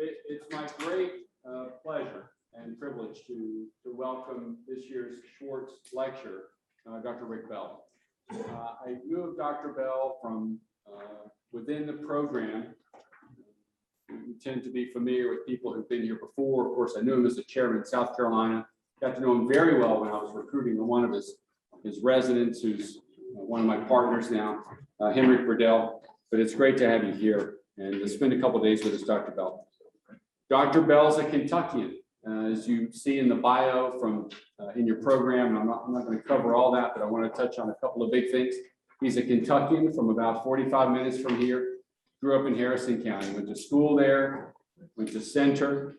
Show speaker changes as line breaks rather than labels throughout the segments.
It's my great pleasure and privilege to welcome this year's Schwartz lecturer, Dr. Rick Bell. I knew of Dr. Bell from within the program. We tend to be familiar with people who've been here before. Of course, I knew him as a chairman in South Carolina. Got to know him very well when I was recruiting one of his residents, who's one of my partners now, Henry Burdell. But it's great to have you here and to spend a couple of days with us, Dr. Bell. Dr. Bell's a Kentuckian, as you see in the bio from in your program. And I'm not going to cover all that, but I want to touch on a couple of big things. He's a Kentuckian from about 45 minutes from here. Grew up in Harrison County, went to school there, went to Center,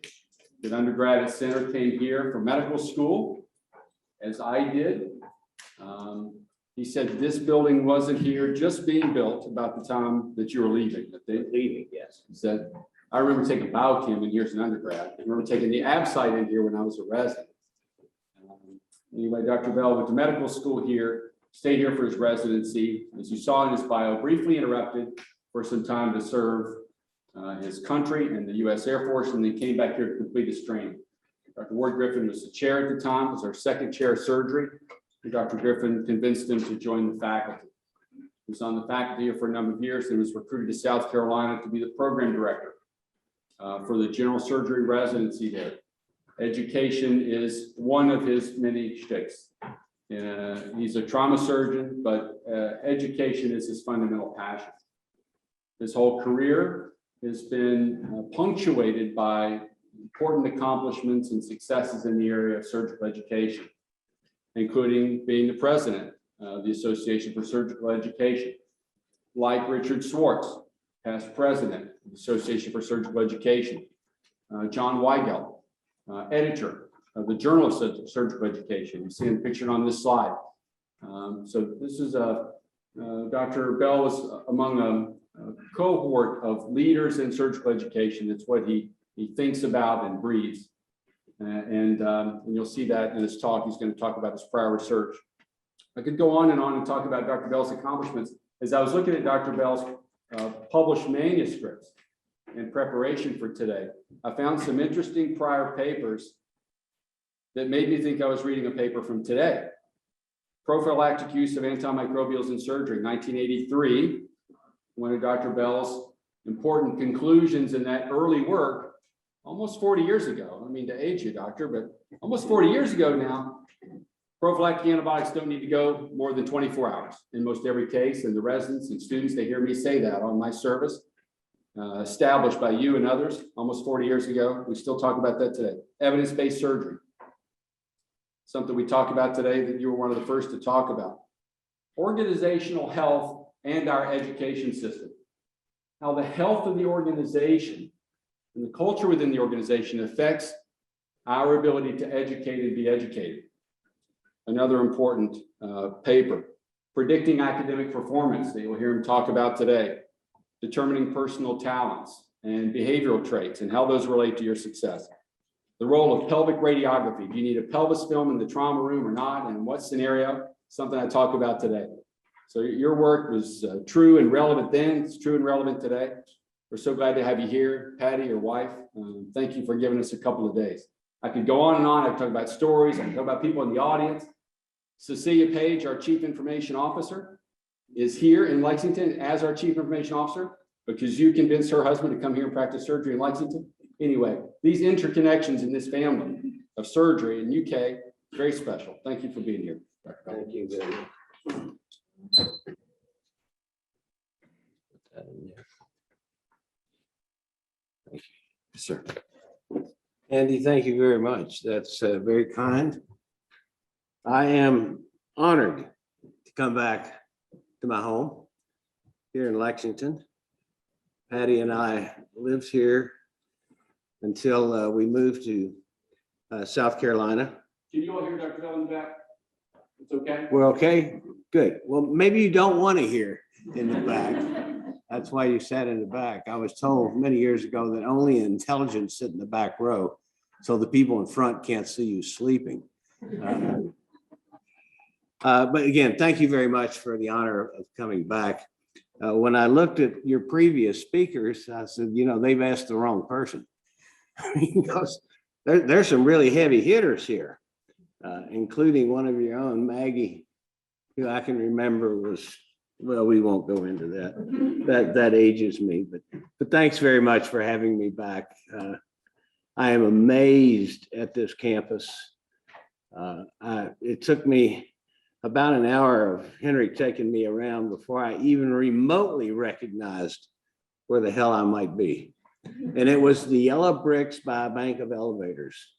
did undergrad at Center, came here for medical school, as I did. He said this building wasn't here, just being built about the time that you were leaving. Yes. He said, I remember taking biochem in here as an undergrad. I remember taking the ab site in here when I was a resident. Anyway, Dr. Bell went to medical school here, stayed here for his residency. As you saw in his bio, briefly interrupted for some time to serve his country and the U.S. Air Force, and then came back here to complete his training. Dr. Ward Griffin was the chair at the time, was our second chair of surgery. And Dr. Griffin convinced him to join the faculty. He was on the faculty here for a number of years and was recruited to South Carolina to be the program director for the general surgery residency there. Education is one of his many shticks. He's a trauma surgeon, but education is his fundamental passion. His whole career has been punctuated by important accomplishments and successes in the area of surgical education, including being the president of the Association for Surgical Education, like Richard Schwartz, past president of the Association for Surgical Education, John Weigel, editor of the Journal of Surgical Education. You see him pictured on this slide. So this is Dr. Bell was among a cohort of leaders in surgical education. It's what he thinks about and breathes. And you'll see that in his talk. He's going to talk about his prior research. I could go on and talk about Dr. Bell's accomplishments. As I was looking at Dr. Bell's published manuscripts in preparation for today, I found some interesting prior papers that made me think I was reading a paper from today. Prophylactic use of antimicrobials in surgery, 1983. One of Dr. Bell's important conclusions in that early work, almost 40 years ago. I don't mean to age you, doctor, but almost 40 years ago now, prophylactic antibiotics don't need to go more than 24 hours in most every case. And the residents and students, they hear me say that on my service, established by you and others almost 40 years ago. We still talk about that today. Evidence-based surgery, something we talk about today that you were one of the first to talk about. Organizational health and our education system. How the health of the organization and the culture within the organization affects our ability to educate and be educated. Another important paper, predicting academic performance that you'll hear him talk about today, determining personal talents and behavioral traits and how those relate to your success. The role of pelvic radiography. Do you need a pelvis film in the trauma room or not? And in what scenario? Something I talk about today. So your work was true and relevant then. It's true and relevant today. We're so glad to have you here, Patty, your wife. Thank you for giving us a couple of days. I could go on and on. I could talk about stories. I could talk about people in the audience. Cecilia Page, our Chief Information Officer, is here in Lexington as our Chief Information Officer because you convinced her husband to come here and practice surgery in Lexington. Anyway, these interconnections in this family of surgery in UK, very special. Thank you for being here.
Thank you very much. Thank you, sir. Andy, thank you very much. That's very kind. I am honored to come back to my home here in Lexington. Patty and I lived here until we moved to South Carolina.
Can you all hear Dr. Bell in the back? It's okay?
We're okay? Good. Well, maybe you don't want to hear in the back. That's why you sat in the back. I was told many years ago that only intelligents sit in the back row, so the people in front can't see you sleeping. But again, thank you very much for the honor of coming back. When I looked at your previous speakers, I said, you know, they've asked the wrong person. Because there's some really heavy hitters here, including one of your own, Maggie, who I can remember was, well, we won't go into that. That ages me, but thanks very much for having me back. I am amazed at this campus. It took me about an hour of Henry taking me around before I even remotely recognized where the hell I might be. And it was the yellow bricks by a bank of elevators,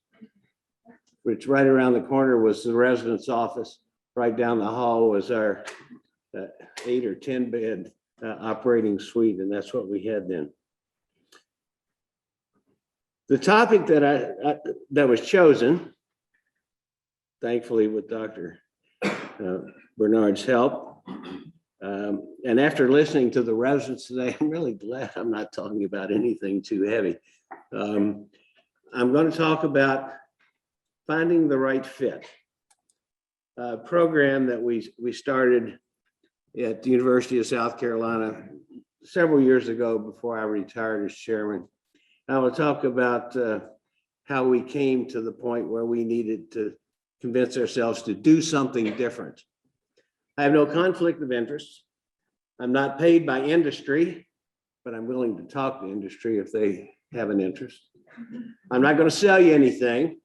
which right around the corner was the residence office. Right down the hall was our 8 or 10 bed operating suite, and that's what we had then. The topic that was chosen, thankfully with Dr. Bernard's help, and after listening to the residents today, I'm really glad I'm not talking about anything too heavy. I'm going to talk about finding the right fit. A program that we started at the University of South Carolina several years ago before I retired as chairman. I will talk about how we came to the point where we needed to convince ourselves to do something different. I have no conflict of interest. I'm not paid by industry, but I'm willing to talk to industry if they have an interest. I'm not going to sell you anything.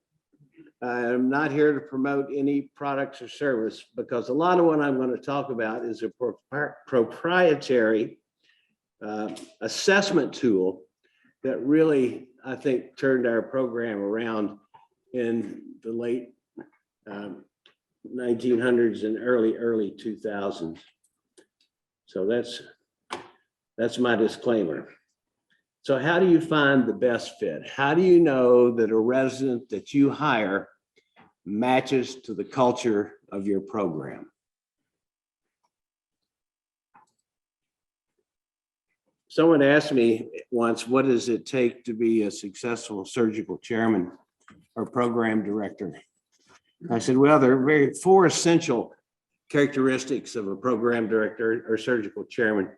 I'm not here to promote any products or service, because a lot of what I'm going to talk about is a proprietary assessment tool that really, I think, turned our program around in the late 1900s and early 2000s. So that's my disclaimer. So how do you find the best fit? How do you know that a resident that you hire matches to the culture of your program? Someone asked me once, what does it take to be a successful surgical chairman or program director? I said, well, there are four essential characteristics of a program director or surgical chairman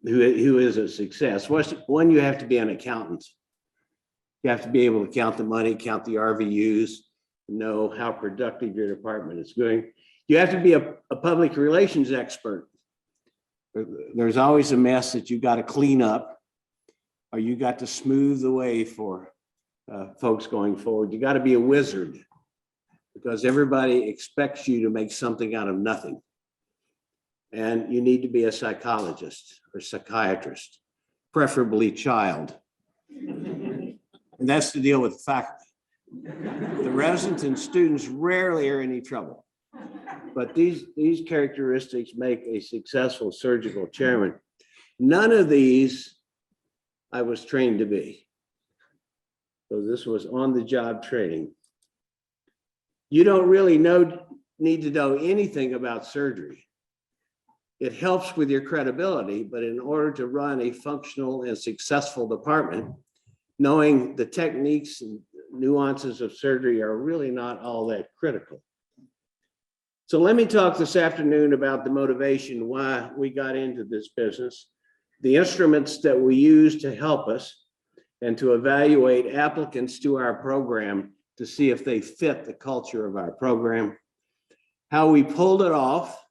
who is a success. One, you have to be an accountant. You have to be able to count the money, count the RVUs, know how productive your department is going. You have to be a public relations expert. There's always a mess that you got to clean up, or you got to smooth the way for folks going forward. You got to be a wizard, because everybody expects you to make something out of nothing. And you need to be a psychologist or psychiatrist, preferably child. And that's to deal with faculty. The residents and students rarely are any trouble. But these characteristics make a successful surgical chairman. None of these I was trained to be. So this was on-the-job training. You don't really need to know anything about surgery. It helps with your credibility, but in order to run a functional and successful department, knowing the techniques and nuances of surgery are really not all that critical. So let me talk this afternoon about the motivation, why we got into this business, the instruments that we use to help us, and to evaluate applicants to our program to see if they fit the culture of our program, how we pulled it off,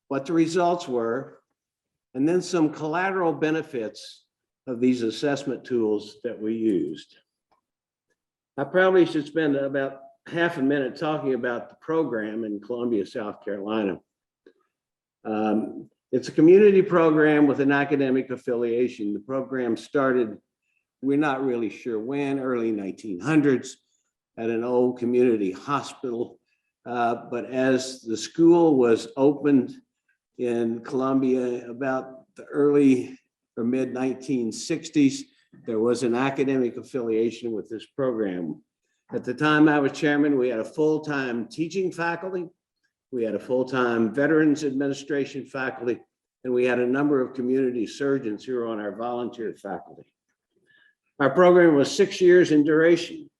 what the results were, and then some collateral benefits of these assessment tools that we used. I probably should spend about half a minute talking about the program in Columbia, South Carolina. It's a community program with an academic affiliation. The program started, we're not really sure when, early 1900s at an old community hospital. But as the school was opened in Columbia about the early or mid 1960s, there was an academic affiliation with this program. At the time I was chairman, we had a full-time teaching faculty, we had a full-time Veterans Administration faculty, and we had a number of community surgeons who were on our volunteer faculty. Our program was 6 years in duration,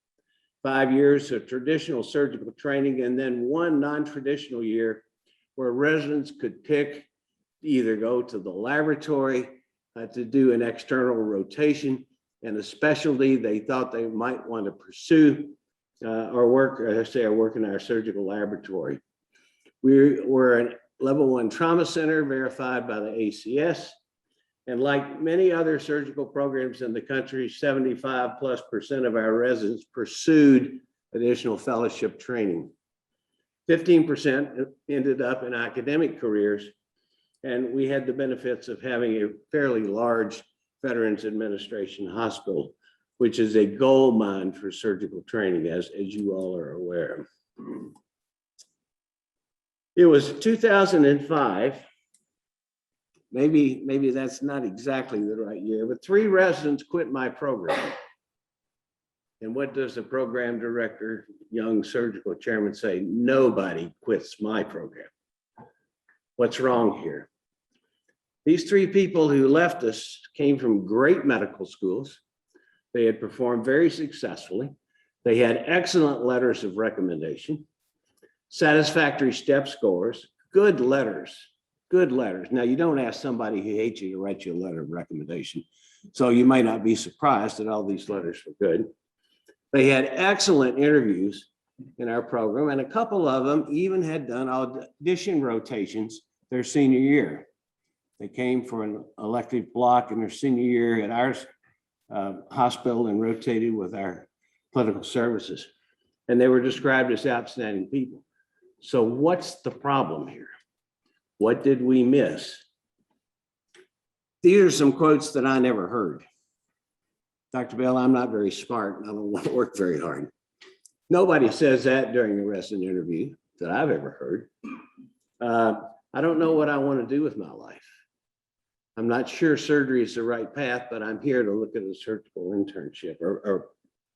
5 years of traditional surgical training, and then one non-traditional year where residents could pick to either go to the laboratory to do an external rotation, and a specialty they thought they might want to pursue or work, or work in our surgical laboratory. We're a level 1 trauma center verified by the ACS. And like many other surgical programs in the country, 75+% of our residents pursued additional fellowship training. 15% ended up in academic careers, and we had the benefits of having a fairly large Veterans Administration hospital, which is a gold mine for surgical training, as you all are aware. It was 2005. Maybe that's not exactly the right year, but 3 residents quit my program. And what does the program director, young surgical chairman, say? Nobody quits my program. What's wrong here? These 3 people who left us came from great medical schools. They had performed very successfully. They had excellent letters of recommendation, satisfactory step scores, good letters. Good letters. Now, you don't ask somebody who hates you to write you a letter of recommendation, so you might not be surprised that all these letters were good. They had excellent interviews in our program, and a couple of them even had done audition rotations their senior year. They came for an elective block in their senior year at our hospital and rotated with our clinical services, and they were described as outstanding people. So what's the problem here? What did we miss? These are some quotes that I never heard. Dr. Bell, I'm not very smart and I don't want to work very hard. Nobody says that during a resident interview that I've ever heard. I don't know what I want to do with my life. I'm not sure surgery is the right path, but I'm here to look at a surgical internship or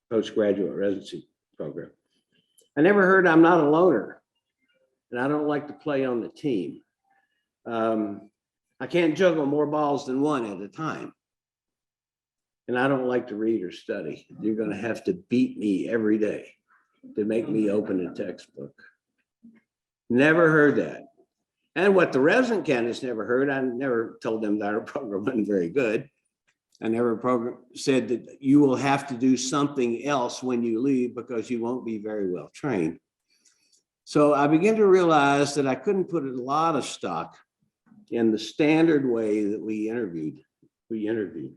postgraduate residency program. I never heard I'm not a loner and I don't like to play on the team. I can't juggle more balls than one at a time. And I don't like to read or study. You're going to have to beat me every day to make me open a textbook. Never heard that. And what the resident candidates never heard, I never told them that our program wasn't very good. I never said that you will have to do something else when you leave because you won't be very well trained. So I began to realize that I couldn't put a lot of stock in the standard way that we interviewed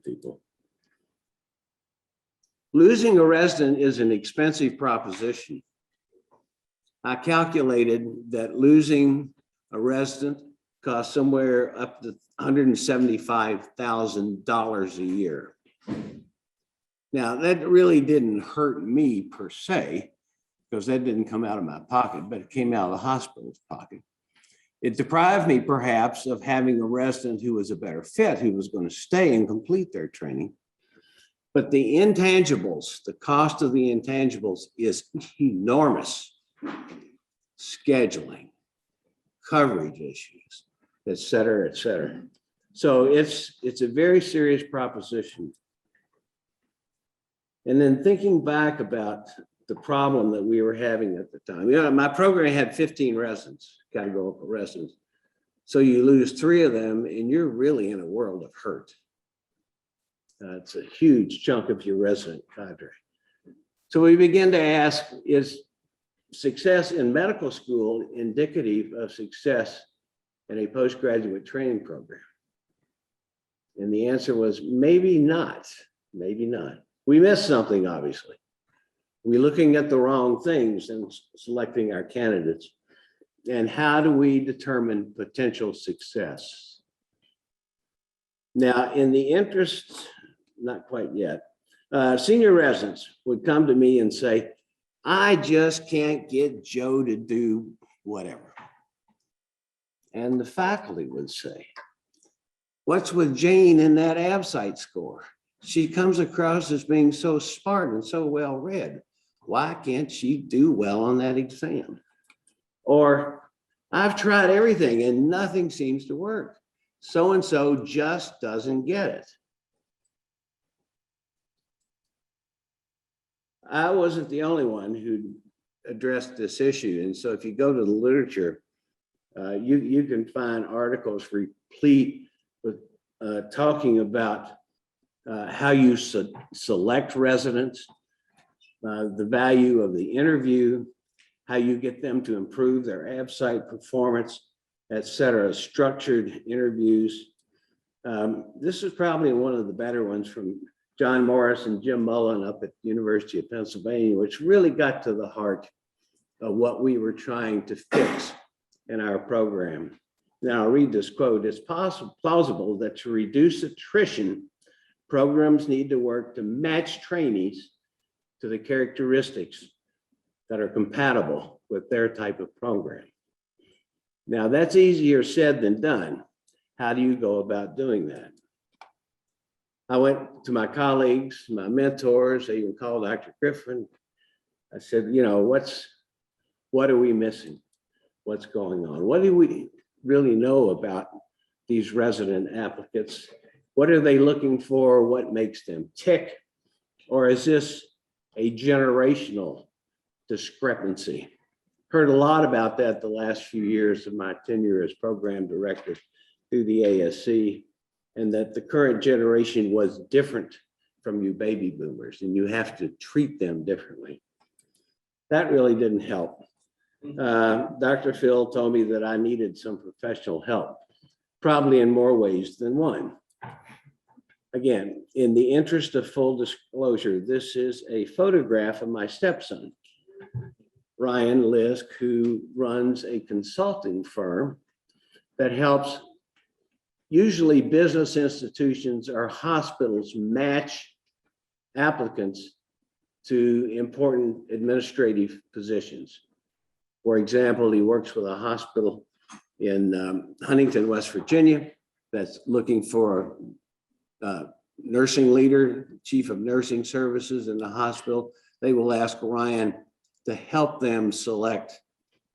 people. Losing a resident is an expensive proposition. I calculated that losing a resident costs somewhere up to $175,000 a year. Now, that really didn't hurt me per se, because that didn't come out of my pocket, but it came out of the hospital's pocket. It deprived me perhaps of having a resident who was a better fit, who was going to stay and complete their training. But the intangibles, the cost of the intangibles is enormous. Scheduling, coverage issues, et cetera, et cetera. So it's a very serious proposition. And then thinking back about the problem that we were having at the time. You know, my program had 15 residents, categorical residents. So you lose 3 of them and you're really in a world of hurt. It's a huge chunk of your resident cadre. So we begin to ask, is success in medical school indicative of success in a postgraduate training program? And the answer was maybe not, maybe not. We missed something, obviously. We're looking at the wrong things and selecting our candidates. And how do we determine potential success? Now, in the interest, not quite yet, senior residents would come to me and say, I just can't get Joe to do whatever. And the faculty would say, what's with Jane in that ABSITE score? She comes across as being so smart and so well read. Why can't she do well on that exam? Or I've tried everything and nothing seems to work. So-and-so just doesn't get it. I wasn't the only one who addressed this issue. And so if you go to the literature, you can find articles replete with talking about how you select residents, the value of the interview, how you get them to improve their ABSITE performance, et cetera, structured interviews. This is probably one of the better ones from John Morris and Jim Mullen up at the University of Pennsylvania, which really got to the heart of what we were trying to fix in our program. Now I'll read this quote. It's plausible that to reduce attrition, programs need to work to match trainees to the characteristics that are compatible with their type of program. Now that's easier said than done. How do you go about doing that? I went to my colleagues, my mentors, I even called Dr. Griffin. I said, you know, what are we missing? What's going on? What do we really know about these resident applicants? What are they looking for? What makes them tick? Or is this a generational discrepancy? Heard a lot about that the last few years of my tenure as program director through the ASC, and that the current generation was different from you baby boomers, and you have to treat them differently. That really didn't help. Dr. Phil told me that I needed some professional help, probably in more ways than one. Again, in the interest of full disclosure, this is a photograph of my stepson, Ryan Lisk, who runs a consulting firm that helps usually business institutions or hospitals match applicants to important administrative positions. For example, he works with a hospital in Huntington, West Virginia, that's looking for a nursing leader, chief of nursing services in the hospital. They will ask Ryan to help them select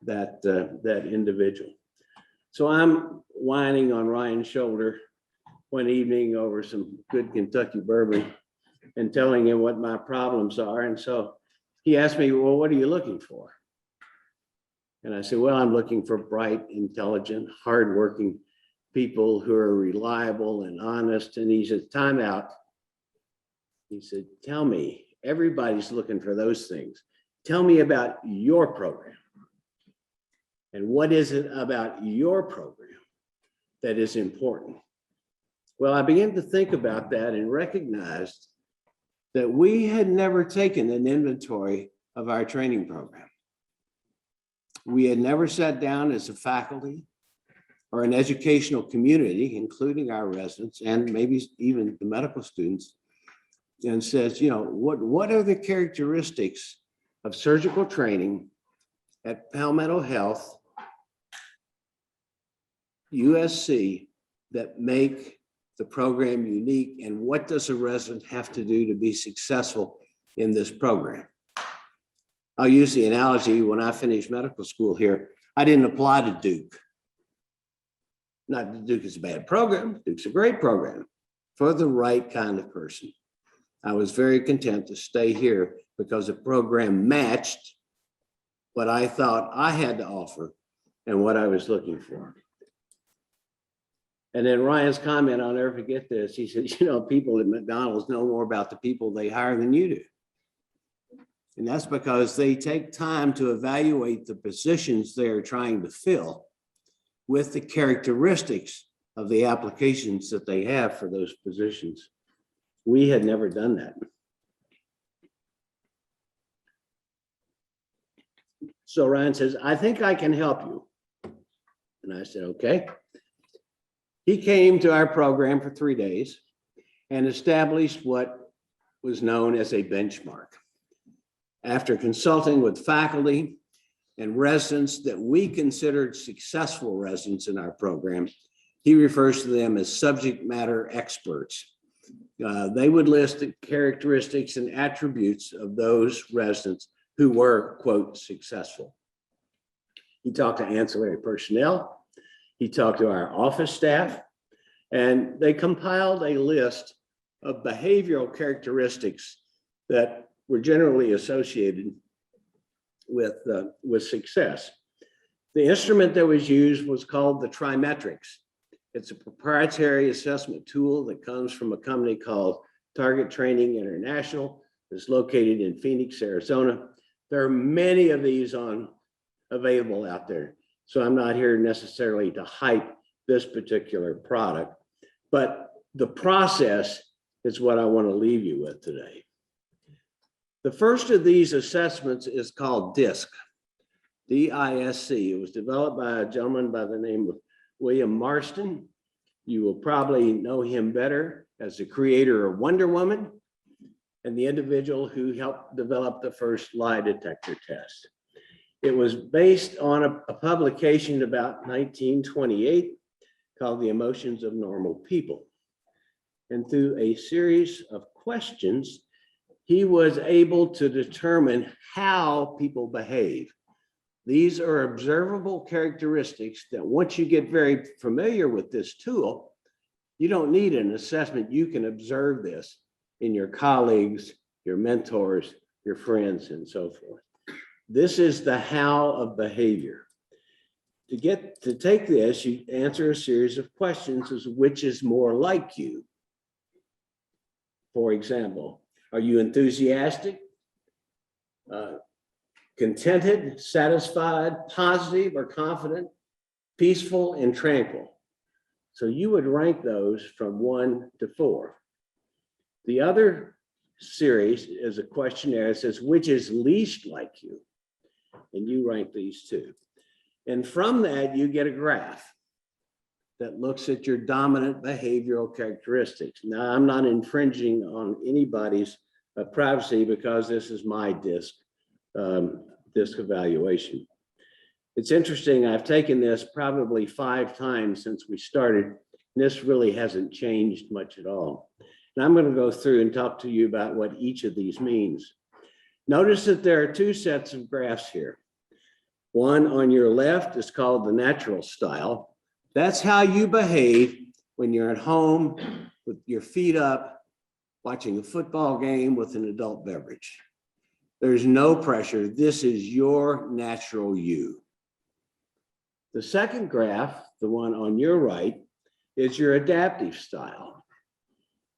that individual. So I'm whining on Ryan's shoulder one evening over some good Kentucky bourbon and telling him what my problems are. And so he asked me, well, what are you looking for? And I said, well, I'm looking for bright, intelligent, hardworking people who are reliable and honest. And he said, time out. He said, tell me, everybody's looking for those things. Tell me about your program. And what is it about your program that is important? Well, I began to think about that and recognized that we had never taken an inventory of our training program. We had never sat down as a faculty or an educational community, including our residents and maybe even the medical students, and says, you know, what are the characteristics of surgical training at Palmetto Health, USC, that make the program unique, and what does a resident have to do to be successful in this program? I'll use the analogy, when I finished medical school here, I didn't apply to Duke. Not that Duke is a bad program, Duke's a great program for the right kind of person. I was very content to stay here because the program matched what I thought I had to offer and what I was looking for. And then Ryan's comment, I'll never forget this. He said, you know, people at McDonald's know more about the people they hire than you do. And that's because they take time to evaluate the positions they're trying to fill with the characteristics of the applications that they have for those positions. We had never done that. So Ryan says, I think I can help you. And I said, okay. He came to our program for 3 days and established what was known as a benchmark. After consulting with faculty and residents that we considered successful residents in our program, he refers to them as subject matter experts. They would list the characteristics and attributes of those residents who were, quote, successful. He talked to ancillary personnel. He talked to our office staff, and they compiled a list of behavioral characteristics that were generally associated with success. The instrument that was used was called the Trimetrics. It's a proprietary assessment tool that comes from a company called Target Training International is located in Phoenix, Arizona. There are many of these available out there. So I'm not here necessarily to hype this particular product, but the process is what I want to leave you with today. The first of these assessments is called DISC, D-I-S-C. It was developed by a gentleman by the name of William Marston. You will probably know him better as the creator of Wonder Woman and the individual who helped develop the first lie detector test. It was based on a publication about 1928 called The Emotions of Normal People. And through a series of questions, he was able to determine how people behave. These are observable characteristics that once you get very familiar with this tool, you don't need an assessment. You can observe this in your colleagues, your mentors, your friends, and so forth. This is the how of behavior. To take this, you answer a series of questions as which is more like you. For example, are you enthusiastic, contented, satisfied, positive or confident, peaceful and tranquil? So you would rank those from 1 to 4. The other series is a questionnaire that says which is least like you, and you rank these 2. And from that, you get a graph that looks at your dominant behavioral characteristics. Now, I'm not infringing on anybody's privacy because this is my DISC evaluation. It's interesting, I've taken this probably 5 times since we started, and this really hasn't changed much at all. And I'm going to go through and talk to you about what each of these means. Notice that there are 2 sets of graphs here. One on your left is called the natural style. That's how you behave when you're at home with your feet up, watching a football game with an adult beverage. There's no pressure. This is your natural you. The second graph, the one on your right, is your adaptive style.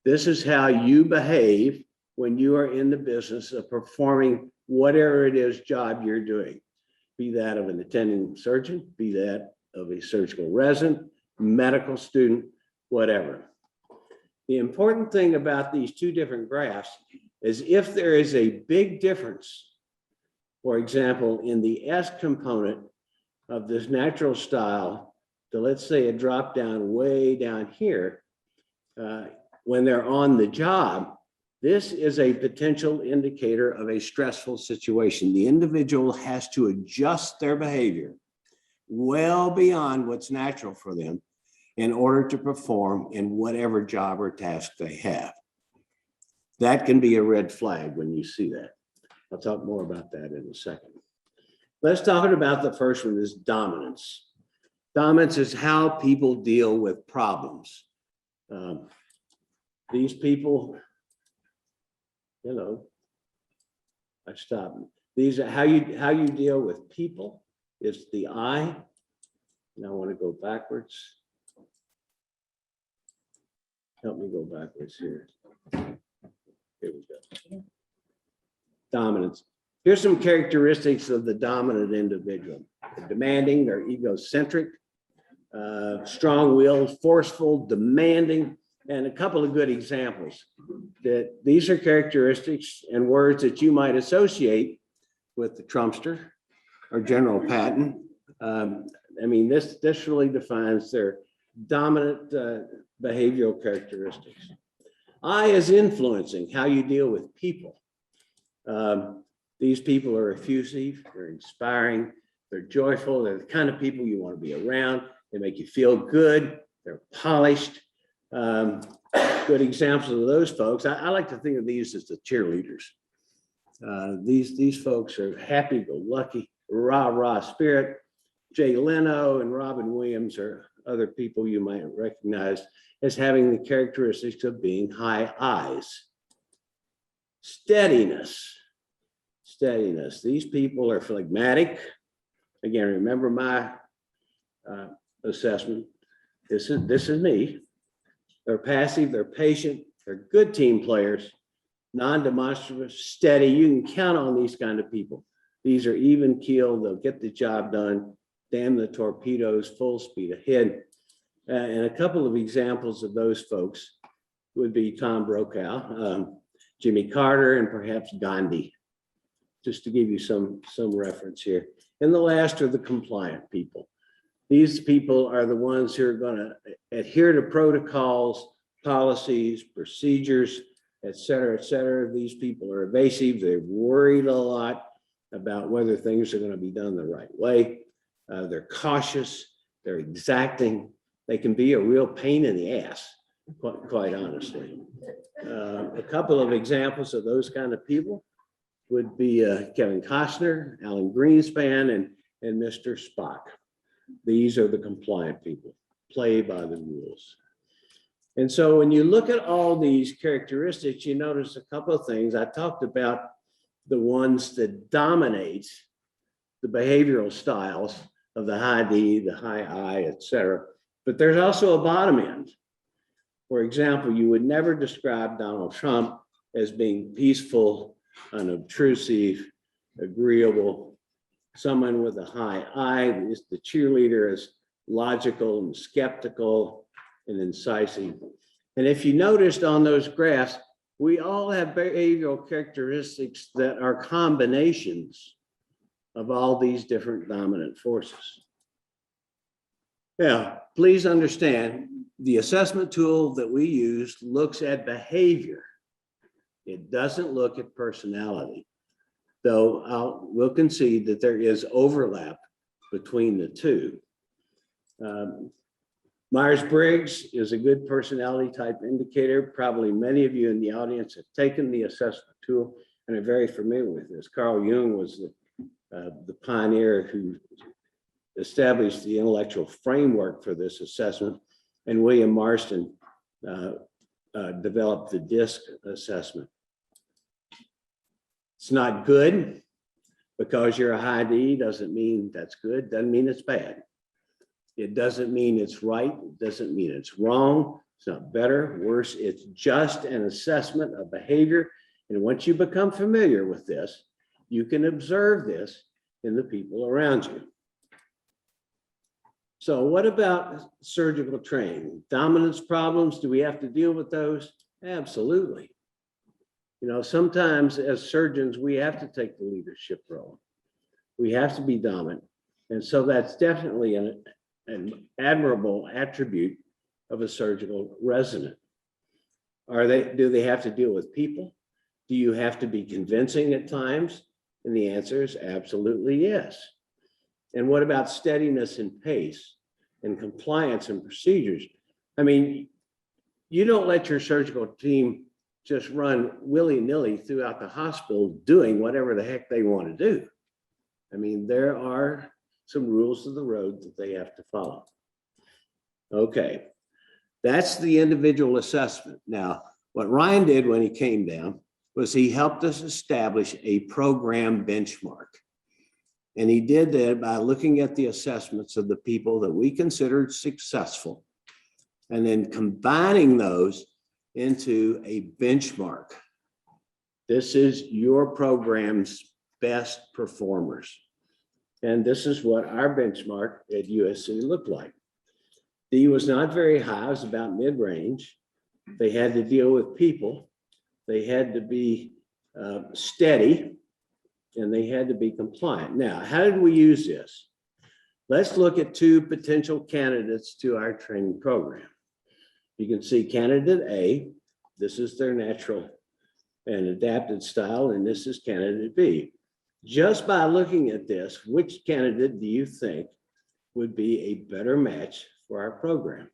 This is how you behave when you are in the business of performing whatever it is job you're doing, be that of an attending surgeon, be that of a surgical resident, medical student, whatever. The important thing about these 2 different graphs is if there is a big difference, for example, in the S component of this natural style, to let's say a drop down way down here, when they're on the job, this is a potential indicator of a stressful situation. The individual has to adjust their behavior well beyond what's natural for them in order to perform in whatever job or task they have. That can be a red flag when you see that. I'll talk more about that in a second. Let's talk about the first one, is dominance. Dominance is how people deal with problems. These people, I stopped. These are how you deal with people. It's the I. Now I want to go backwards. Help me go backwards here. Here we go. Dominance. Here's some characteristics of the dominant individual. They're demanding, they're egocentric, strong-willed, forceful, demanding, and a couple of good examples. That these are characteristics and words that you might associate with the Trumpster or General Patton. This really defines their dominant behavioral characteristics. I is influencing how you deal with people. These people are effusive, they're inspiring, they're joyful, they're the kind of people you want to be around. They make you feel good, they're polished. Good examples of those folks. I like to think of these as the cheerleaders. These folks are happy-go-lucky, rah-rah spirit. Jay Leno and Robin Williams are other people you might recognize as having the characteristics of being high eyes. Steadiness. These people are phlegmatic. Again, remember my assessment. This is me. They're passive, they're patient, They're good team players, non-demonstrative, steady. You can count on these kind of people. These are even keeled. They'll get the job done. Damn the torpedoes, full speed ahead. And a couple of examples of those folks would be Tom Brokaw, Jimmy Carter, and perhaps Gandhi, just to give you some reference here. And the last are the compliant people. These people are the ones who are going to adhere to protocols, policies, procedures, et cetera, et cetera. These people are evasive. They're worried a lot about whether things are going to be done the right way. They're cautious. They're exacting. They can be a real pain in the ass, quite honestly. A couple of examples of those kind of people would be Kevin Costner, Alan Greenspan, and Mr. Spock. These are the compliant people, play by the rules. And so when you look at all these characteristics, you notice a couple of things. I talked about the ones that dominate the behavioral styles of the high D, the high I, et cetera. But there's also a bottom end. For example, you would never describe Donald Trump as being peaceful, unobtrusive, agreeable. Someone with a high I is the cheerleader, is logical and skeptical and incisive. And if you noticed on those graphs, we all have behavioral characteristics that are combinations of all these different dominant forces. Now, please understand, the assessment tool that we use looks at behavior. It doesn't look at personality, though we'll concede that there is overlap between the two. Myers-Briggs is a good personality type indicator. Probably many of you in the audience have taken the assessment tool and are very familiar with this. Carl Jung was the pioneer who established the intellectual framework for this assessment, and William Marston developed the DISC assessment. It's not good because you're a high D doesn't mean that's good, doesn't mean it's bad. It doesn't mean it's right, it doesn't mean it's wrong, it's not better, worse, it's just an assessment of behavior. And once you become familiar with this, you can observe this in the people around you. So what about surgical training? Dominance problems, do we have to deal with those? Absolutely. You know, sometimes as surgeons, we have to take the leadership role. We have to be dominant. And so that's definitely an admirable attribute of a surgical resident. Do they have to deal with people? Do you have to be convincing at times? And the answer is absolutely yes. And what about steadiness and pace and compliance and procedures? I mean, you don't let your surgical team just run willy-nilly throughout the hospital doing whatever the heck they want to do. I mean, there are some rules of the road that they have to follow. Okay, that's the individual assessment. Now, what Ryan did when he came down was he helped us establish a program benchmark. And he did that by looking at the assessments of the people that we considered successful and then combining those into a benchmark. This is your program's best performers. And this is what our benchmark at USC looked like. D was not very high, it was about mid-range. They had to deal with people. They had to be steady, and they had to be compliant. Now, how did we use this? Let's look at two potential candidates to our training program. You can see candidate A, this is their natural and adapted style, and this is candidate B. Just by looking at this, which candidate do you think would be a better match for our program?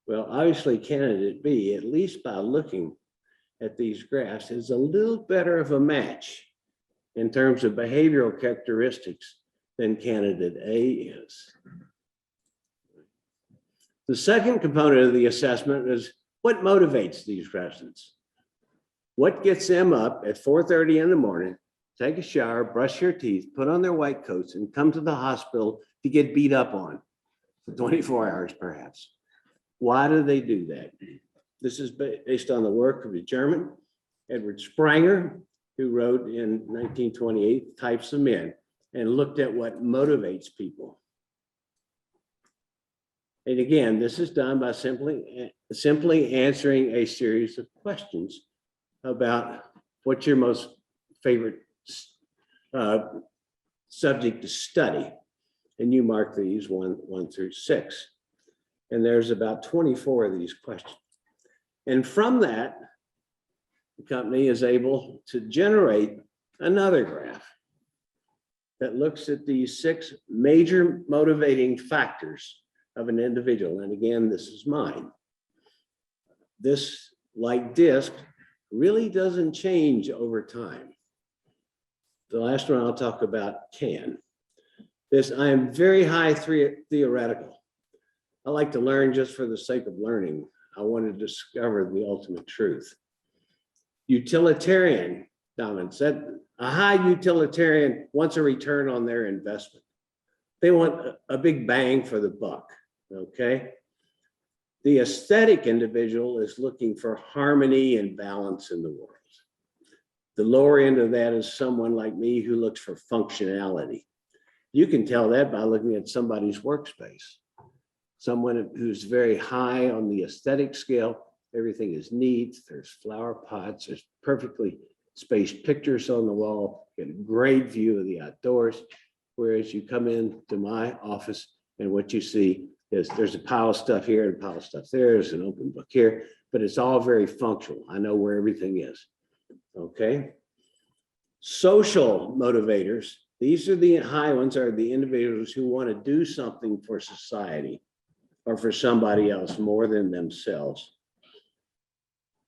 Well, obviously candidate B, at least by looking at these graphs, is a little better of a match in terms of behavioral characteristics than candidate A is. The second component of the assessment is what motivates these residents? What gets them up at 4:30 in the morning, take a shower, brush their teeth, put on their white coats, and come to the hospital to get beat up on for 24 hours perhaps? Why do they do that? This is based on the work of a German, Edward Spranger, who wrote in 1928 Types of Men and looked at what motivates people. And again, this is done by simply answering a series of questions about what's your most favorite subject to study. And you mark these one through 6. And there's about 24 of these questions. And from that, the company is able to generate another graph that looks at these 6 major motivating factors of an individual. And again, this is mine. This, like disc, really doesn't change over time. The last one I'll talk about can. This, I am very high theoretical. I like to learn just for the sake of learning. I want to discover the ultimate truth. Utilitarian dominance. That a high utilitarian wants a return on their investment. They want a big bang for the buck, okay? The aesthetic individual is looking for harmony and balance in the world. The lower end of that is someone like me who looks for functionality. You can tell that by looking at somebody's workspace. Someone who's very high on the aesthetic scale, everything is neat, there's flower pots, there's perfectly spaced pictures on the wall, get a great view of the outdoors. Whereas you come into my office and what you see is there's a pile of stuff here and a pile of stuff there, there's an open book here, but it's all very functional. I know where everything is, okay? Social motivators, these are the high ones, are the individuals who want to do something for society or for somebody else more than themselves.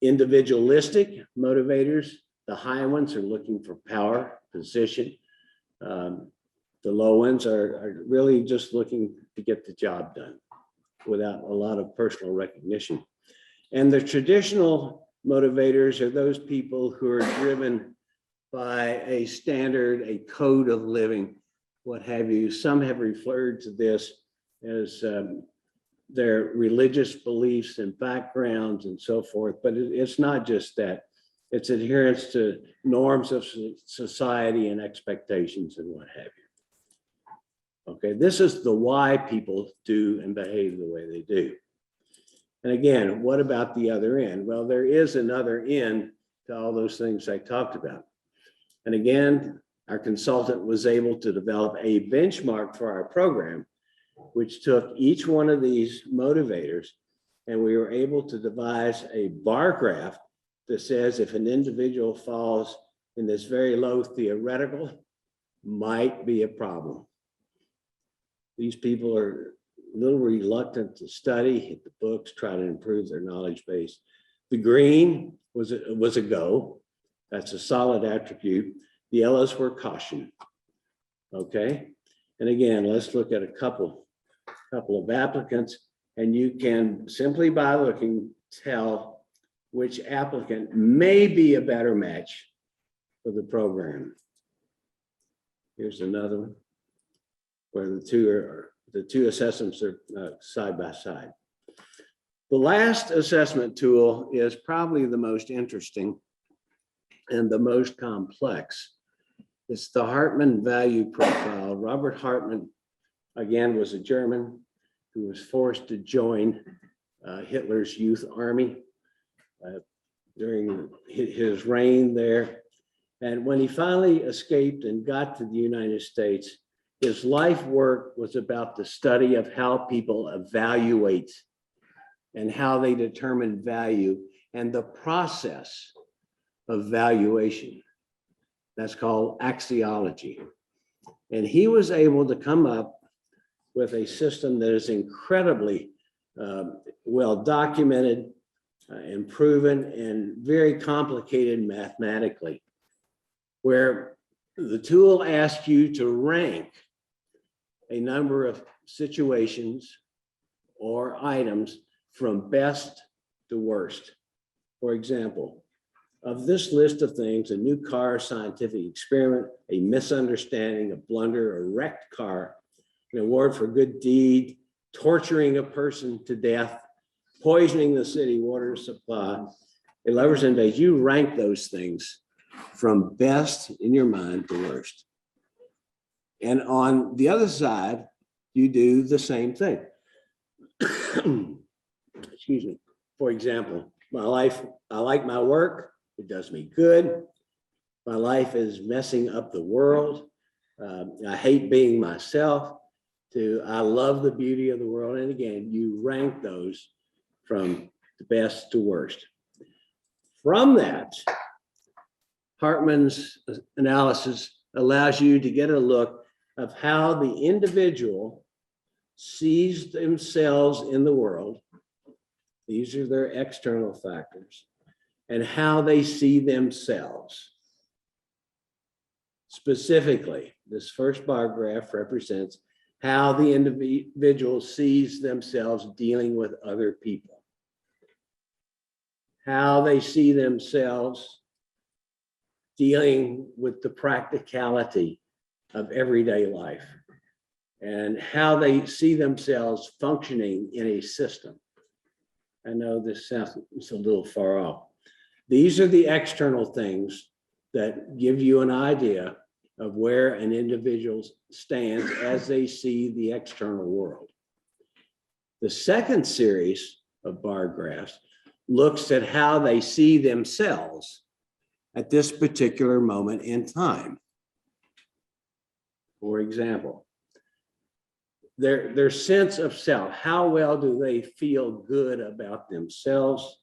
Individualistic motivators, the high ones are looking for power, position. The low ones are really just looking to get the job done without a lot of personal recognition. And the traditional motivators are those people who are driven by a standard, a code of living, what have you. Some have referred to this as their religious beliefs and backgrounds and so forth, but it's not just that. It's adherence to norms of society and expectations and what have you. Okay, this is the why people do and behave the way they do. And again, what about the other end? Well, there is another end to all those things I talked about. And again, our consultant was able to develop a benchmark for our program, which took each one of these motivators, and we were able to devise a bar graph that says if an individual falls in this very low theoretical, might be a problem. These people are a little reluctant to study, hit the books, try to improve their knowledge base. The green was a go. That's a solid attribute. The yellows were caution. Okay. And again, let's look at a couple of applicants, and you can simply by looking tell which applicant may be a better match for the program. Here's another one where the two assessments are side by side. The last assessment tool is probably the most interesting and the most complex. It's the Hartman Value Profile. Robert Hartman, again, was a German who was forced to join Hitler's youth army during his reign there. And when he finally escaped and got to the United States, his life work was about the study of how people evaluate and how they determine value and the process of valuation. That's called axiology. And he was able to come up with a system that is incredibly well documented and proven and very complicated mathematically, where the tool asks you to rank a number of situations or items from best to worst. For example, of this list of things, a new car, scientific experiment, a misunderstanding, a blunder, a wrecked car, an award for good deed, torturing a person to death, poisoning the city water supply, 11% days, you rank those things from best in your mind to worst. And on the other side, you do the same thing. Excuse me. For example, my life, I like my work. It does me good. My life is messing up the world. I hate being myself. I love the beauty of the world. And again, you rank those from the best to worst. From that, Hartman's analysis allows you to get a look of how the individual sees themselves in the world. These are their external factors, and how they see themselves. Specifically, this first bar graph represents how the individual sees themselves dealing with other people, how they see themselves dealing with the practicality of everyday life, and how they see themselves functioning in a system. I know this sounds a little far off. These are the external things that give you an idea of where an individual stands as they see the external world. The second series of bar graphs looks at how they see themselves at this particular moment in time. For example, their sense of self, how well do they feel good about themselves?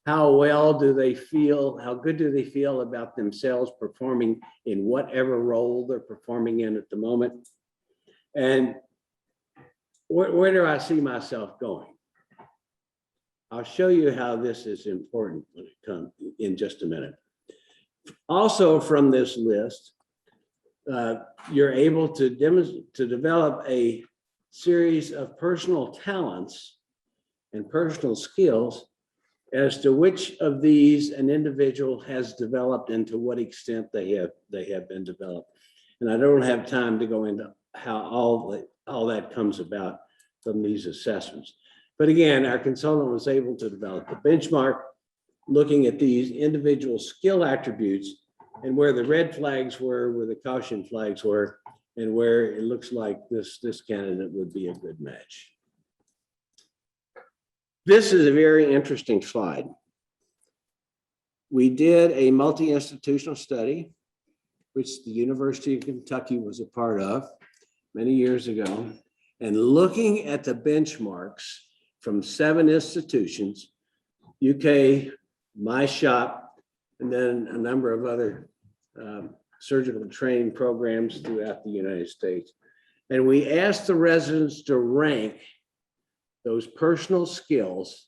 How well do they feel, how good do they feel about themselves performing in whatever role they're performing in at the moment? And where do I see myself going? I'll show you how this is important when it comes in just a minute. Also from this list, you're able to develop a series of personal talents and personal skills as to which of these an individual has developed and to what extent they have been developed. And I don't have time to go into how all that comes about from these assessments. But again, our consultant was able to develop a benchmark looking at these individual skill attributes and where the red flags were, where the caution flags were, and where it looks like this candidate would be a good match. This is a very interesting slide. We did a multi-institutional study, which the University of Kentucky was a part of many years ago, and looking at the benchmarks from 7 institutions, UK, my shop, and then a number of other surgical training programs throughout the United States. And we asked the residents to rank those personal skills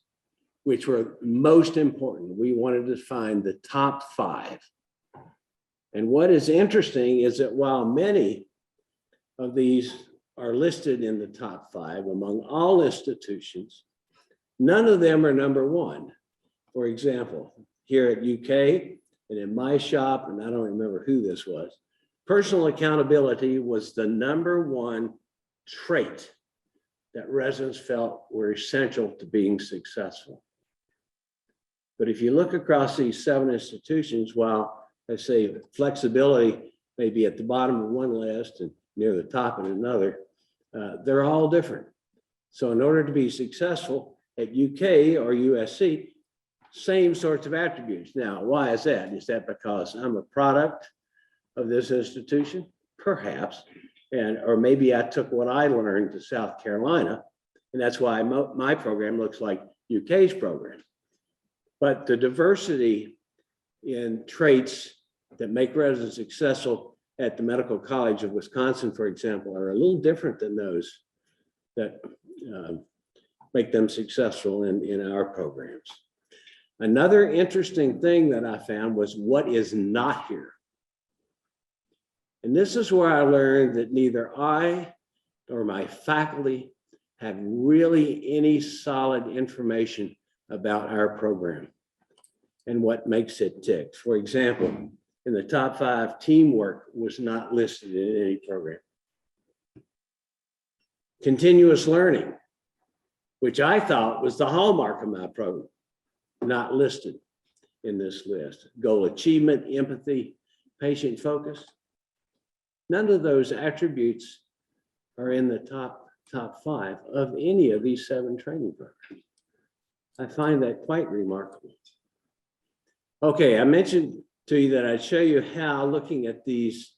which were most important. We wanted to find the top 5. And what is interesting is that while many of these are listed in the top 5 among all institutions, none of them are number 1. For example, here at UK and in my shop, and I don't remember who this was, personal accountability was the number 1 trait that residents felt were essential to being successful. But if you look across these 7 institutions, while I say flexibility may be at the bottom of one list and near the top in another, they're all different. So in order to be successful at UK or USC, same sorts of attributes. Now, why is that? Is that because I'm a product of this institution? Perhaps. Or maybe I took what I learned to South Carolina, and that's why my program looks like UK's program. But the diversity in traits that make residents successful at the Medical College of Wisconsin, for example, are a little different than those that make them successful in our programs. Another interesting thing that I found was what is not here. And this is where I learned that neither I nor my faculty have really any solid information about our program and what makes it tick. For example, in the top 5, teamwork was not listed in any program. Continuous learning which I thought was the hallmark of my program, not listed in this list. Goal achievement, empathy, patient focus. None of those attributes are in the top 5 of any of these 7 training programs. I find that quite remarkable. Okay, I mentioned to you that I'd show you how looking at these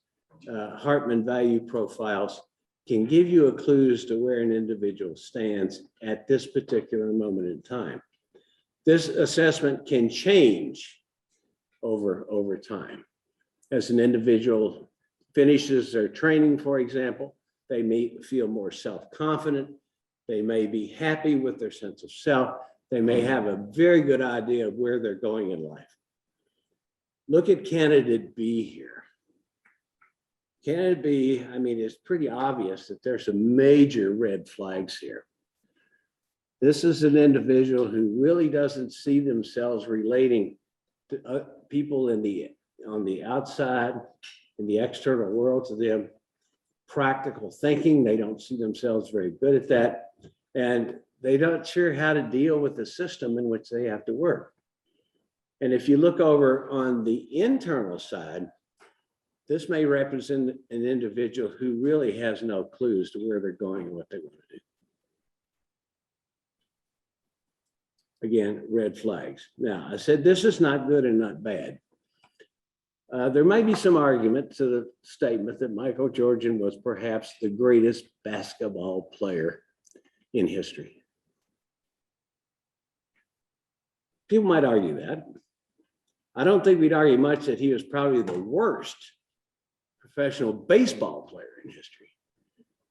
Hartman value profiles can give you a clue as to where an individual stands at this particular moment in time. This assessment can change over time. As an individual finishes their training, for example, they may feel more self-confident. They may be happy with their sense of self. They may have a very good idea of where they're going in life. Look at candidate B here. Candidate B, I mean, it's pretty obvious that there's some major red flags here. This is an individual who really doesn't see themselves relating to people on the outside, in the external world to them. Practical thinking, they don't see themselves very good at that. And they're not sure how to deal with the system in which they have to work. And if you look over on the internal side, this may represent an individual who really has no clues to where they're going and what they want to do. Again, red flags. Now, I said this is not good and not bad. There may be some argument to the statement that Michael Jordan was perhaps the greatest basketball player in history. People might argue that. I don't think we'd argue much that he was probably the worst professional baseball player in history.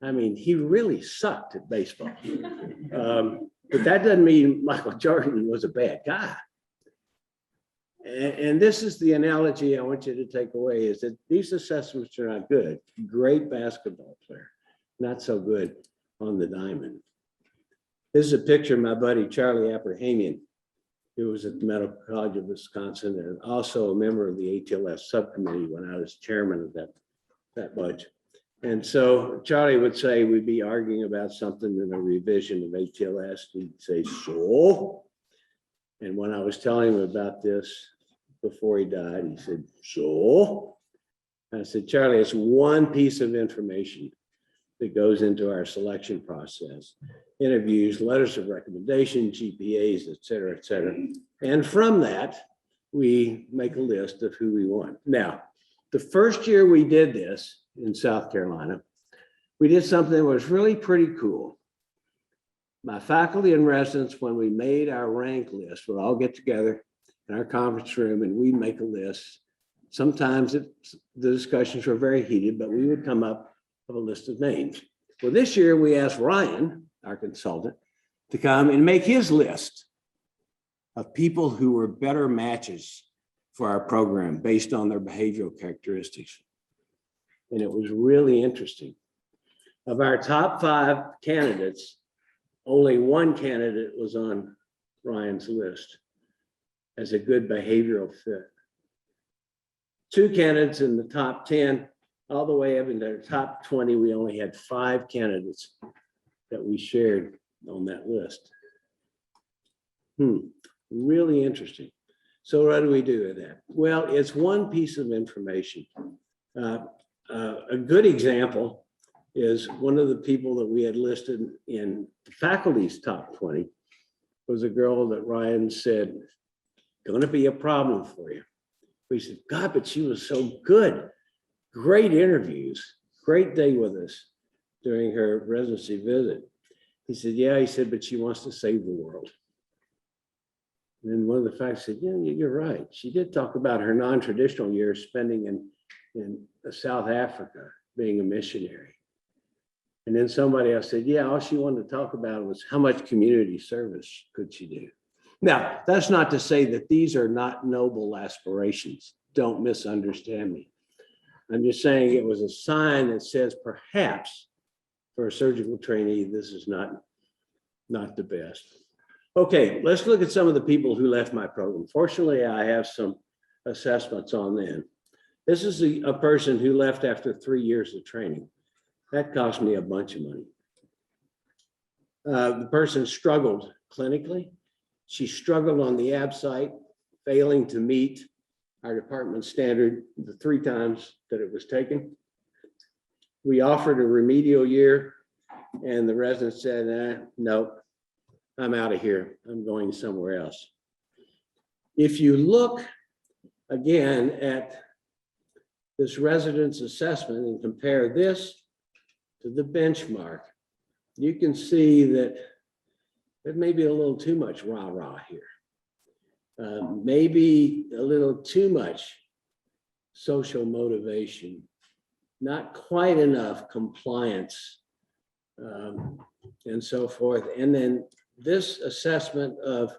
I mean, he really sucked at baseball. But that doesn't mean Michael Jordan was a bad guy. And this is the analogy I want you to take away, is that these assessments are not good. Great basketball player, not so good on the diamond. This is a picture of my buddy, Charlie Abrahamian, who was at the Medical College of Wisconsin and also a member of the ATLS subcommittee when I was chairman of that bunch. And so Charlie would say we'd be arguing about something in a revision of ATLS. He'd say, so? And when I was telling him about this before he died, he said, so? I said, Charlie, it's one piece of information that goes into our selection process. Interviews, letters of recommendation, GPAs, et cetera, et cetera. And from that, we make a list of who we want. Now, the first year we did this in South Carolina, we did something that was really pretty cool. My faculty and residents, when we made our rank list, would all get together in our conference room and we'd make a list. Sometimes the discussions were very heated, but we would come up with a list of names. Well, this year we asked Ryan, our consultant, to come and make his list of people who were better matches for our program based on their behavioral characteristics. And it was really interesting. Of our top 5 candidates, only one candidate was on Ryan's list as a good behavioral fit. 2 candidates in the top 10, all the way up in the top 20, we only had 5 candidates that we shared on that list. Really interesting. So what do we do with that? Well, it's one piece of information. A good example is one of the people that we had listed in the faculty's top 20 was a girl that Ryan said, going to be a problem for you. We said, God, but she was so good. Great interviews, great day with us during her residency visit. He said, yeah, he said, but she wants to save the world. And then one of the faculty said, yeah, you're right. She did talk about her non-traditional years spending in South Africa, being a missionary. And then somebody else said, yeah, all she wanted to talk about was how much community service could she do. Now, that's not to say that these are not noble aspirations. Don't misunderstand me. I'm just saying it was a sign that says perhaps for a surgical trainee, this is not the best. Okay, let's look at some of the people who left my program. Fortunately, I have some assessments on them. This is a person who left after 3 years of training. That cost me a bunch of money. The person struggled clinically. She struggled on the ab site, failing to meet our department standard the 3 times that it was taken. We offered a remedial year, and the resident said, no, I'm out of here. I'm going somewhere else. If you look again at this residence assessment and compare this to the benchmark, you can see that there may be a little too much rah-rah here. Maybe a little too much social motivation, not quite enough compliance, and so forth. And then this assessment of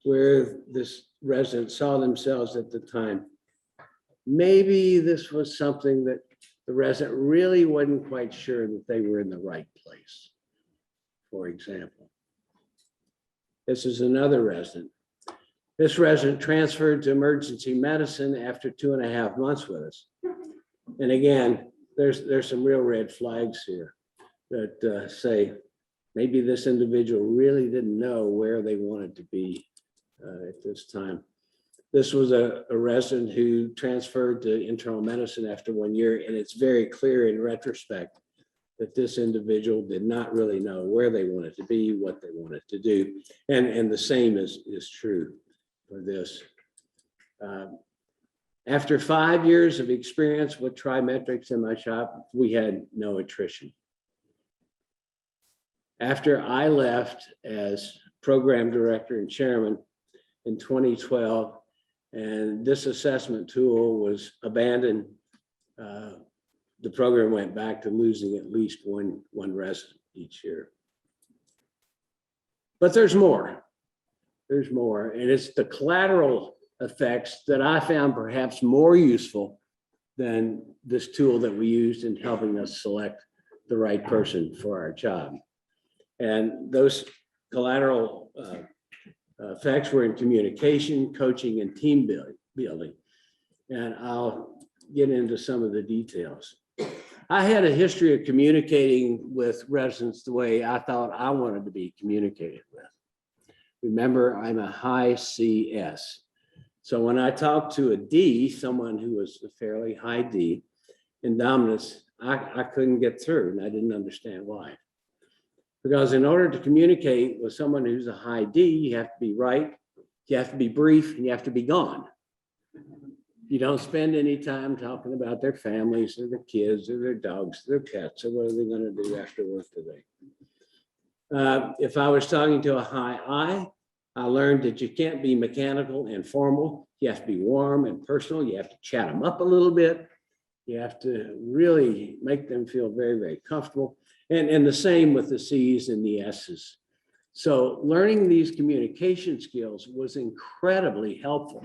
where this resident saw themselves at the time, maybe this was something that the resident really wasn't quite sure that they were in the right place, for example. This is another resident. This resident transferred to emergency medicine after 2.5 months with us. And again, there's some real red flags here that say maybe this individual really didn't know where they wanted to be at this time. This was a resident who transferred to internal medicine after 1 year, and it's very clear in retrospect that this individual did not really know where they wanted to be, what they wanted to do. And the same is true for this. After 5 years of experience with TriMetrix in my shop, we had no attrition. After I left as program director and chairman in 2012, and this assessment tool was abandoned, the program went back to losing at least one resident each year. But there's more. There's more, and it's the collateral effects that I found perhaps more useful than this tool that we used in helping us select the right person for our job. And those collateral effects were in communication, coaching, and team building. And I'll get into some of the details. I had a history of communicating with residents the way I thought I wanted to be communicated with. Remember, I'm a high CS. So when I talked to a D, someone who was a fairly high D in dominance, I couldn't get through, and I didn't understand why. Because in order to communicate with someone who's a high D, you have to be right, you have to be brief, and you have to be gone. You don't spend any time talking about their families or their kids or their dogs, their pets, or what are they going to do after work today. If I was talking to a high I learned that you can't be mechanical and formal. You have to be warm and personal. You have to chat them up a little bit. You have to really make them feel very, very comfortable. And the same with the C's and the S's. So learning these communication skills was incredibly helpful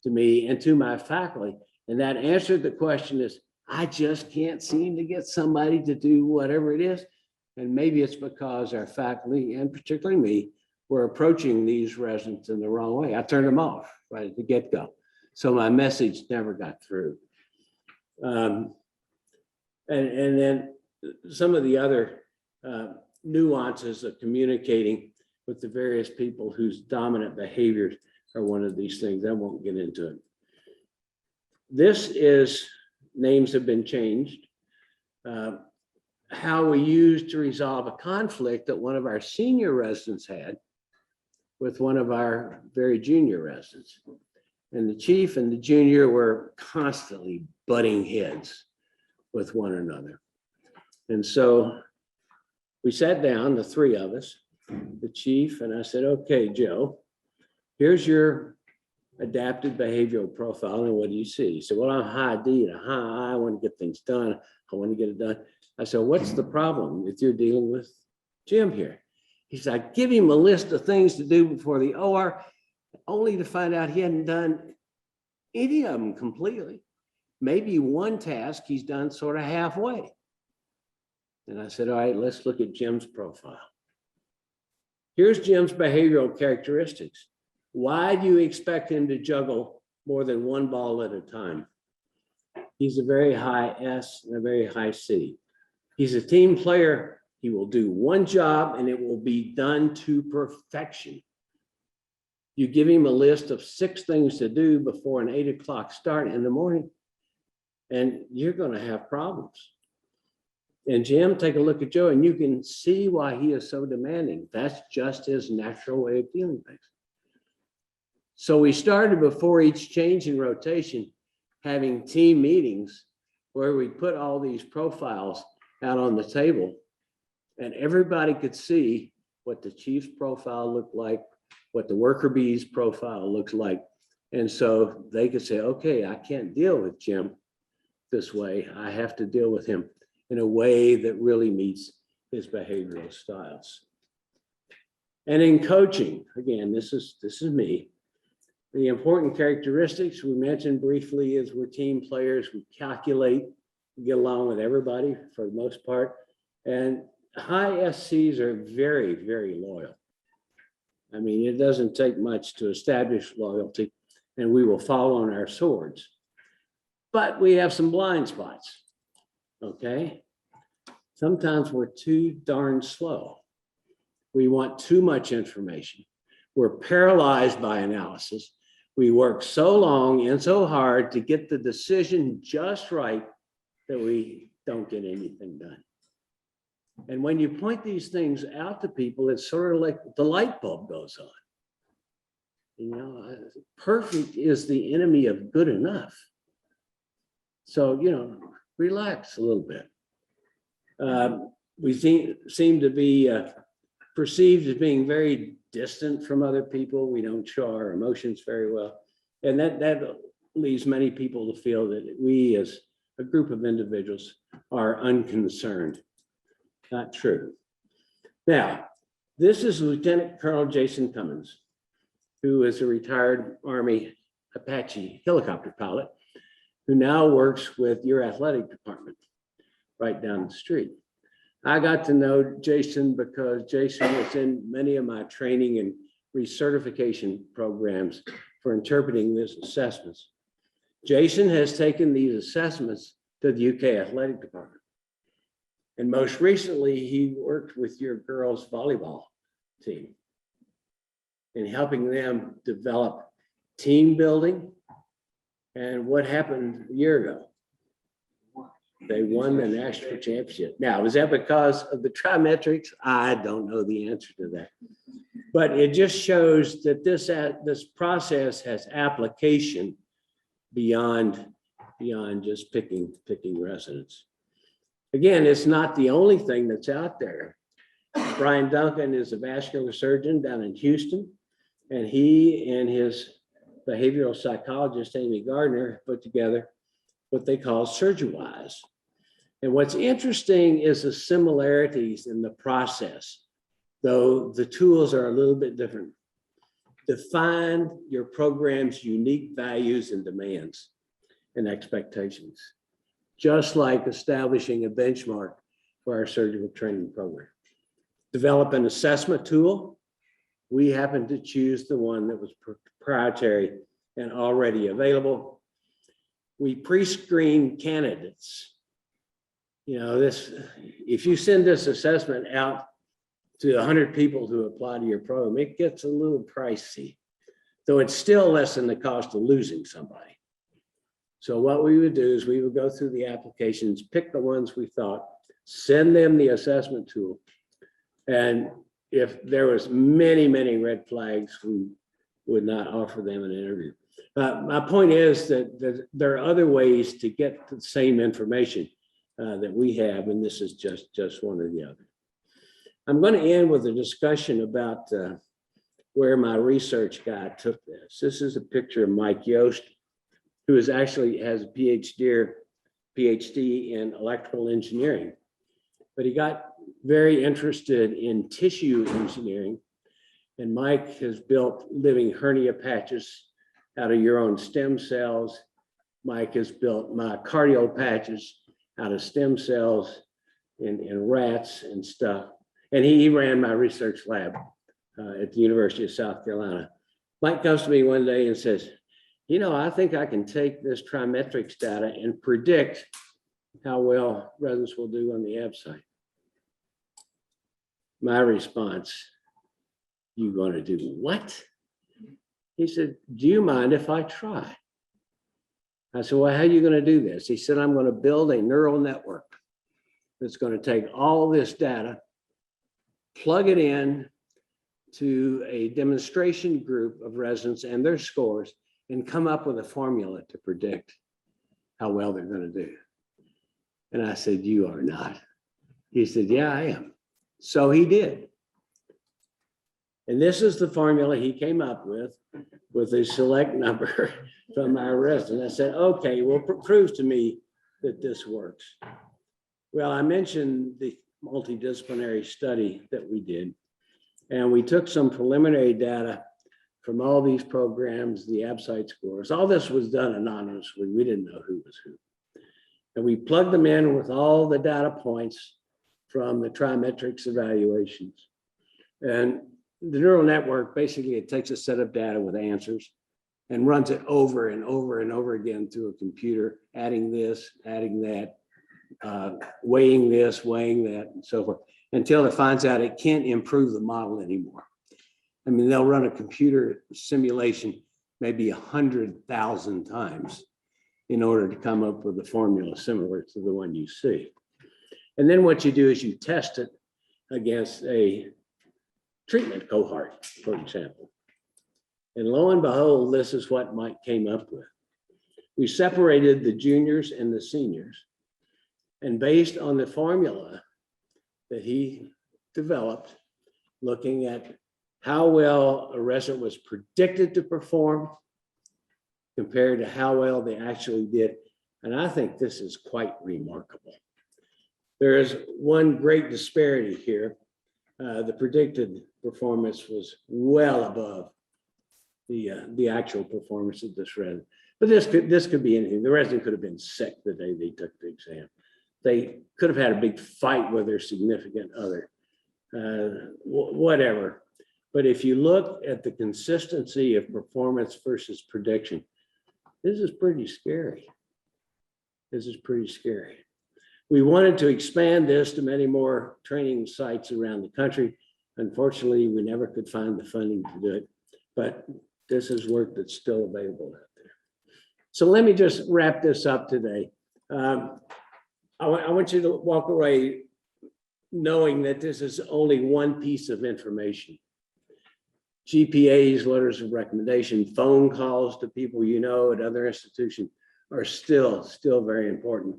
to me and to my faculty. And that answered the question is, I just can't seem to get somebody to do whatever it is. And maybe it's because our faculty, and particularly me, were approaching these residents in the wrong way. I turned them off right at the get-go. So my message never got through. And then some of the other nuances of communicating with the various people whose dominant behaviors are one of these things. I won't get into it. This is, names have been changed. How we used to resolve a conflict that one of our senior residents had with one of our very junior residents. And the chief and the junior were constantly butting heads with one another. And so we sat down, the 3 of us, the chief, and I said, okay, Joe, here's your adaptive behavioral profile, and what do you see? He said, well, I'm high D and a high I want to get things done. I want to get it done. I said, what's the problem if you're dealing with Jim here? He said, I give him a list of things to do before the OR, only to find out he hadn't done any of them completely. Maybe one task he's done sort of halfway. And I said, all right, let's look at Jim's profile. Here's Jim's behavioral characteristics. Why do you expect him to juggle more than one ball at a time? He's a very high S and a very high C. He's a team player He will do one job and it will be done to perfection. You give him a list of 6 things to do before an 8 o'clock start in the morning, and you're going to have problems. And Jim, take a look at Joe, and you can see why he is so demanding. That's just his natural way of doing things. So we started before each change in rotation, having team meetings where we put all these profiles out on the table, and everybody could see what the chief's profile looked like, what the worker bee's profile looks like. And so they could say, okay, I can't deal with Jim this way. I have to deal with him in a way that really meets his behavioral styles. And in coaching, again, this is me. The important characteristics we mentioned briefly is we're team players. We calculate, we get along with everybody for the most part. And high SCs are very, very loyal. I mean, it doesn't take much to establish loyalty, and we will fall on our swords. But we have some blind spots, okay? Sometimes we're too darn slow. We want too much information. We're paralyzed by analysis. We work so long and so hard to get the decision just right that we don't get anything done. And when you point these things out to people, it's sort of like the light bulb goes on. You know, perfect is the enemy of good enough. So, you know, relax a little bit. We seem to be perceived as being very distant from other people. We don't show our emotions very well. And that leaves many people to feel that we as a group of individuals are unconcerned. Not true. Now, this is Lieutenant Colonel Jason Cummins, who is a retired Army Apache helicopter pilot, who now works with your athletic department right down the street. I got to know Jason because Jason was in many of my training and recertification programs for interpreting these assessments. Jason has taken these assessments to the UK athletic department. And most recently, he worked with your girls' volleyball team in helping them develop team building. And what happened a year ago? They won the national championship. Now, was that because of the trimetrics? I don't know the answer to that. But it just shows that this process has application beyond just picking residents. Again, it's not the only thing that's out there. Brian Duncan is a vascular surgeon down in Houston, and he and his behavioral psychologist, Amy Gardner, put together what they call SurgiWise. And what's interesting is the similarities in the process, though the tools are a little bit different. Define your program's unique values and demands and expectations, just like establishing a benchmark for our surgical training program. Develop an assessment tool. We happen to choose the one that was proprietary and already available. We pre-screen candidates. You know, if you send this assessment out to 100 people who apply to your program, it gets a little pricey, though it's still less than the cost of losing somebody. So what we would do is we would go through the applications, pick the ones we thought, send them the assessment tool. And if there was many, many red flags, we would not offer them an interview. My point is that there are other ways to get the same information that we have, and this is just one or the other. I'm going to end with a discussion about where my research guide took this. This is a picture of Mike Yost, who has a PhD in electrical engineering, but he got very interested in tissue engineering. And Mike has built living hernia patches out of your own stem cells. Mike has built myocardial patches out of stem cells in rats and stuff. And he ran my research lab at the University of South Carolina. Mike comes to me one day and says, you know, I think I can take this trimetrics data and predict how well residents will do on the ABSCITE. My response, "You going to do what?" He said, "Do you mind if I try?" I said, "Well, how are you going to do this?" He said, "I'm going to build a neural network that's going to take all this data, plug it in to a demonstration group of residents and their scores, and come up with a formula to predict how well they're going to do." And I said, "You are not." He said, "Yeah, I am." So he did. And this is the formula he came up with a select number from our resident. I said, "Okay, well, prove to me that this works." Well, I mentioned the multidisciplinary study that we did, and we took some preliminary data from all these programs, the ABSITE scores. All this was done anonymously. We didn't know who was who. And we plugged them in with all the data points from the trimetrics evaluations. And the neural network, basically, it takes a set of data with answers and runs it over and over and over again through a computer, adding this, adding that, weighing this, weighing that, and so forth, until it finds out it can't improve the model anymore. I mean, they'll run a computer simulation maybe 100,000 times in order to come up with a formula similar to the one you see. And then what you do is you test it against a treatment cohort, for example. And lo and behold, this is what Mike came up with. We separated the juniors and the seniors, and based on the formula that he developed, looking at how well a resident was predicted to perform compared to how well they actually did. And I think this is quite remarkable. There is one great disparity here. The predicted performance was well above the actual performance of this resident. But this could be anything. The resident could have been sick the day they took the exam. They could have had a big fight with their significant other, whatever. But if you look at the consistency of performance versus prediction, this is pretty scary. This is pretty scary. We wanted to expand this to many more training sites around the country. Unfortunately, we never could find the funding to do it, but this is work that's still available out there. So let me just wrap this up today. I want you to walk away knowing that this is only one piece of information. GPAs, letters of recommendation, phone calls to people you know at other institutions are still very important.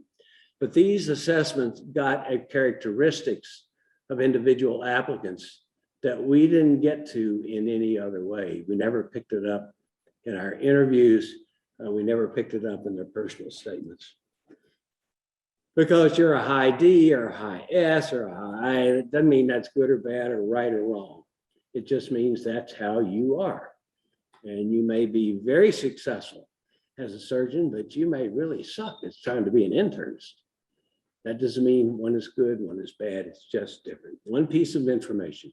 But these assessments got at characteristics of individual applicants that we didn't get to in any other way. We never picked it up in our interviews. We never picked it up in their personal statements. Because you're a high D or a high S or a high, it doesn't mean that's good or bad or right or wrong. It just means that's how you are. And you may be very successful as a surgeon, but you may really suck at trying to be an internist. That doesn't mean one is good, one is bad. It's just different. One piece of information.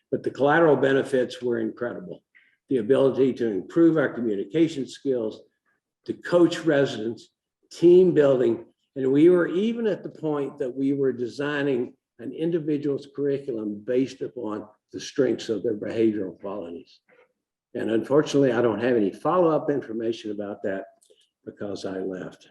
But the collateral benefits were incredible. The ability to improve our communication skills, to coach residents, team building. And we were even at the point that we were designing an individual's curriculum based upon the strengths of their behavioral qualities. And unfortunately, I don't have any follow-up information about that because I left.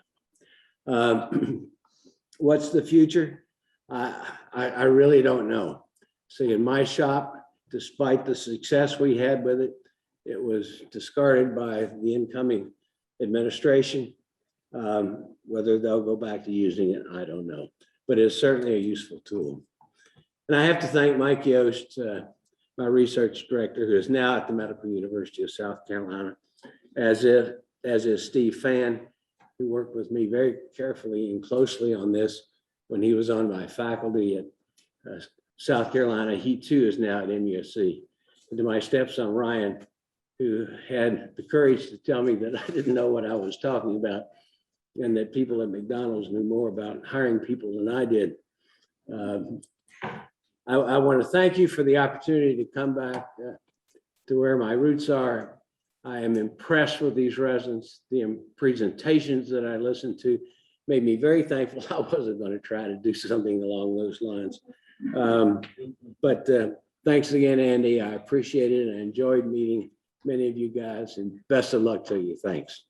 What's the future? I really don't know. See, in my shop, despite the success we had with it, it was discarded by the incoming administration. Whether they'll go back to using it, I don't know. But it's certainly a useful tool. And I have to thank Mike Yost, my research director, who is now at the Medical University of South Carolina, as is Steve Fan, who worked with me very carefully and closely on this when he was on my faculty at South Carolina. He too is now at MUSC. And to my stepson, Ryan, who had the courage to tell me that I didn't know what I was talking about and that people at McDonald's knew more about hiring people than I did. I want to thank you for the opportunity to come back to where my roots are. I am impressed with these residents. The presentations that I listened to made me very thankful. I wasn't going to try to do something along those lines. But thanks again, Andy. I appreciate it. I enjoyed meeting many of you guys, and best of luck to you. Thanks.